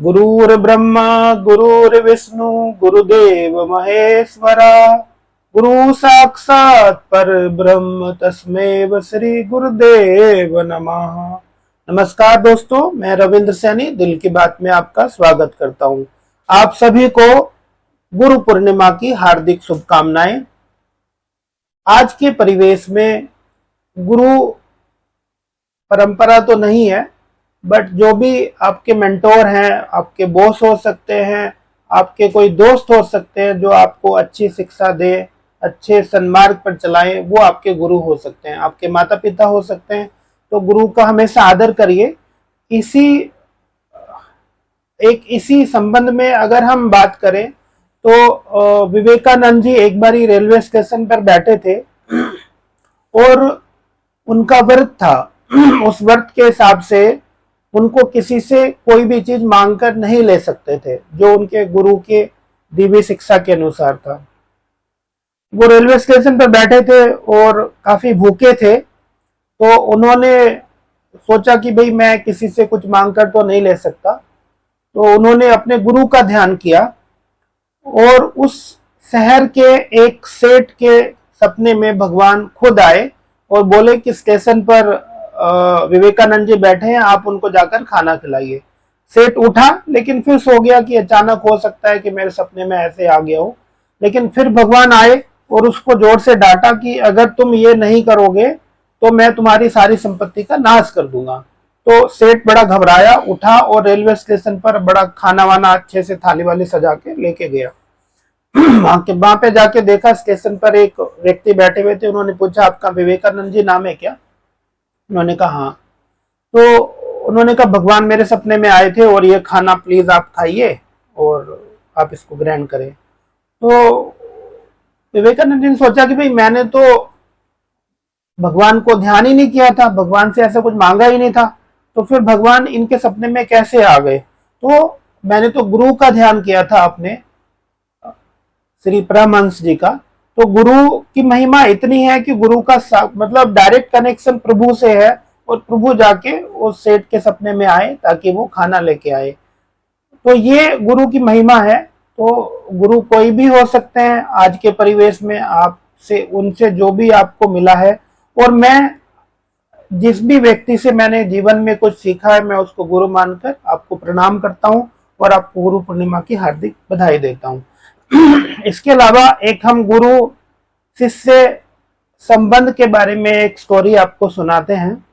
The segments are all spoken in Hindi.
गुरुर्ब्रह्मा गुरुर्विष्णु गुरुदेव महेश्वरा गुरु साक्षात पर ब्रह्म तस्मै श्री गुरुदेव नमः। नमस्कार दोस्तों, मैं रविंद्र सैनी दिल की बात में आपका स्वागत करता हूं। आप सभी को गुरु पूर्णिमा की हार्दिक शुभकामनाएं। आज के परिवेश में गुरु परंपरा तो नहीं है, बट जो भी आपके मेंटोर हैं, आपके बॉस हो सकते हैं, आपके कोई दोस्त हो सकते हैं जो आपको अच्छी शिक्षा दे, अच्छे सन्मार्ग पर चलाएं, वो आपके गुरु हो सकते हैं, आपके माता पिता हो सकते हैं। तो गुरु का हमेशा आदर करिए। इसी संबंध में अगर हम बात करें तो विवेकानंद जी एक बार रेलवे स्टेशन पर बैठे थे और उनका व्रत था। उस व्रत के हिसाब से उनको किसी से कोई भी चीज मांगकर नहीं ले सकते थे, जो उनके गुरु के दिव्य शिक्षा के अनुसार था। वो रेलवे स्टेशन पर बैठे थे और काफी भूखे थे, तो उन्होंने सोचा कि भाई मैं किसी से कुछ मांगकर तो नहीं ले सकता। तो उन्होंने अपने गुरु का ध्यान किया और उस शहर के एक सेठ के सपने में भगवान खुद आए और बोले कि स्टेशन पर विवेकानंद जी बैठे हैं, आप उनको जाकर खाना खिलाइए। सेठ उठा, लेकिन फिर सो गया कि अचानक हो सकता है कि मेरे सपने में ऐसे आ गया हो। लेकिन फिर भगवान आए और उसको जोर से डांटा कि अगर तुम ये नहीं करोगे तो मैं तुम्हारी सारी संपत्ति का नाश कर दूंगा। तो सेठ बड़ा घबराया, उठा और रेलवे स्टेशन पर बड़ा खाना वाना अच्छे से थाली वाली सजा के लेके गया। वहां पे जाके देखा स्टेशन पर एक व्यक्ति बैठे हुए थे। उन्होंने पूछा, आपका विवेकानंद जी नाम है क्या? उन्होंने कहा हाँ। तो उन्होंने कहा, भगवान मेरे सपने में आए थे और ये खाना प्लीज आप खाइए और आप इसको ग्रहण करें। तो विवेकानंद जी ने सोचा कि भाई मैंने तो भगवान को ध्यान ही नहीं किया था, भगवान से ऐसा कुछ मांगा ही नहीं था, तो फिर भगवान इनके सपने में कैसे आ गए? तो मैंने तो गुरु का ध्यान किया था अपने श्री परमहंस जी का। तो गुरु की महिमा इतनी है कि गुरु का मतलब डायरेक्ट कनेक्शन प्रभु से है और प्रभु जाके उस सेठ के सपने में आए ताकि वो खाना लेके आए। तो ये गुरु की महिमा है। तो गुरु कोई भी हो सकते हैं। आज के परिवेश में आपसे उनसे जो भी आपको मिला है, और मैं जिस भी व्यक्ति से मैंने जीवन में कुछ सीखा है, मैं उसको गुरु मानकर आपको प्रणाम करता हूं और आपको गुरु पूर्णिमा की हार्दिक बधाई देता हूं। इसके अलावा एक हम गुरु शिष्य संबंध के बारे में एक स्टोरी आपको सुनाते हैं,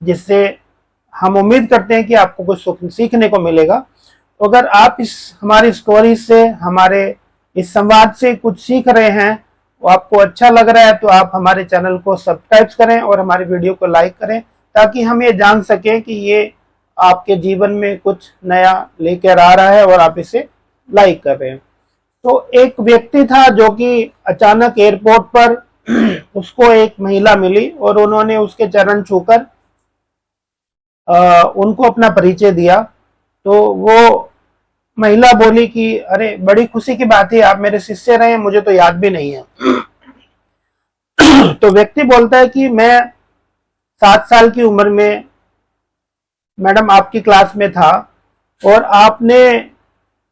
जिससे हम उम्मीद करते हैं कि आपको कुछ सीखने को मिलेगा। तो अगर आप इस हमारी स्टोरी से, हमारे इस संवाद से कुछ सीख रहे हैं, वो आपको अच्छा लग रहा है, तो आप हमारे चैनल को सब्सक्राइब करें और हमारे वीडियो को लाइक करें, ताकि हम ये जान सकें कि ये आपके जीवन में कुछ नया लेकर आ रहा है और आप इसे लाइक कर रहे हैं। तो एक व्यक्ति था जो कि अचानक एयरपोर्ट पर उसको एक महिला मिली और उन्होंने उसके चरण छूकर उनको अपना परिचय दिया। तो वो महिला बोली कि अरे बड़ी खुशी की बात है, आप मेरे शिष्य रहे, मुझे तो याद भी नहीं है। तो व्यक्ति बोलता है कि मैं 7 साल की उम्र में मैडम आपकी क्लास में था और आपने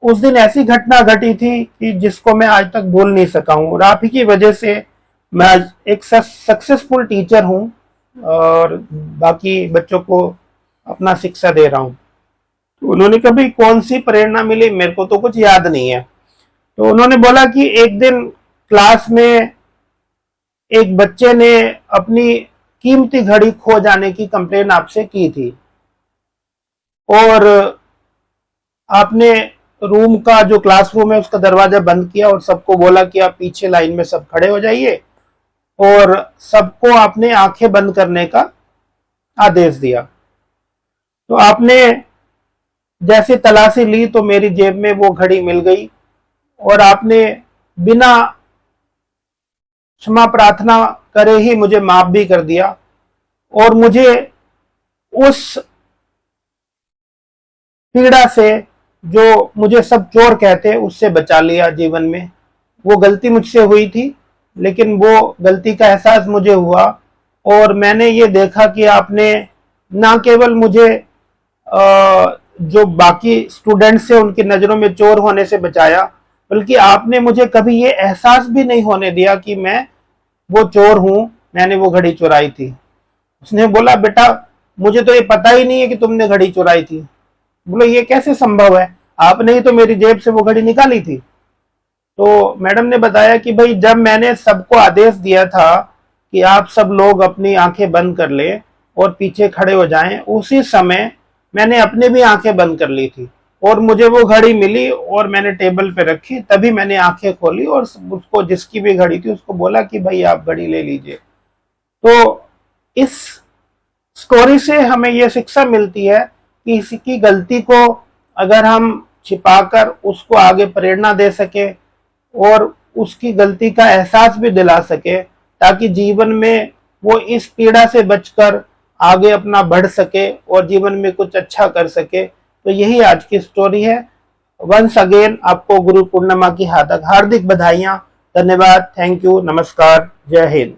उस दिन ऐसी घटना घटी थी कि जिसको मैं आज तक भूल नहीं सका हूं, और आप ही की वजह से मैं एक सक्सेसफुल टीचर हूं और बाकी बच्चों को अपना शिक्षा दे रहा हूं। तो उन्होंने कहा भाई कौन सी प्रेरणा मिली, मेरे को तो कुछ याद नहीं है। तो उन्होंने बोला कि एक दिन क्लास में एक बच्चे ने अपनी कीमती घड़ी खो जाने की कंप्लेन आपसे की थी और आपने रूम का जो क्लासरूम है उसका दरवाजा बंद किया और सबको बोला कि आप पीछे लाइन में सब खड़े हो जाइए, और सबको आपने आंखें बंद करने का आदेश दिया। तो आपने जैसे तलाशी ली तो मेरी जेब में वो घड़ी मिल गई और आपने बिना क्षमा प्रार्थना करे ही मुझे माफ भी कर दिया और मुझे उस पीड़ा से, जो मुझे सब चोर कहते, उससे बचा लिया जीवन में। वो गलती मुझसे हुई थी, लेकिन वो गलती का एहसास मुझे हुआ और मैंने ये देखा कि आपने ना केवल मुझे जो बाकी स्टूडेंट्स थे उनकी नजरों में चोर होने से बचाया, बल्कि आपने मुझे कभी ये एहसास भी नहीं होने दिया कि मैं वो चोर हूं, मैंने वो घड़ी चुराई थी। उसने बोला बेटा मुझे तो ये पता ही नहीं है कि तुमने घड़ी चुराई थी। बोलो ये कैसे संभव है, आपने ही तो मेरी जेब से वो घड़ी निकाली थी। तो मैडम ने बताया कि भाई जब मैंने सबको आदेश दिया था कि आप सब लोग अपनी आंखें बंद कर ले और पीछे खड़े हो जाएं, उसी समय मैंने अपने भी आंखें बंद कर ली थी और मुझे वो घड़ी मिली और मैंने टेबल पे रखी, तभी मैंने आंखें खोली और उसको जिसकी भी घड़ी थी उसको बोला कि भाई आप घड़ी ले लीजिए। तो इस स्टोरी से हमें यह शिक्षा मिलती है कि किसी की गलती को अगर हम छिपाकर उसको आगे प्रेरणा दे सके और उसकी गलती का एहसास भी दिला सके, ताकि जीवन में वो इस पीड़ा से बचकर आगे अपना बढ़ सके और जीवन में कुछ अच्छा कर सके। तो यही आज की स्टोरी है। वंस अगेन आपको गुरु पूर्णिमा की हार्दिक बधाइयां। धन्यवाद, थैंक यू, नमस्कार, जय हिंद।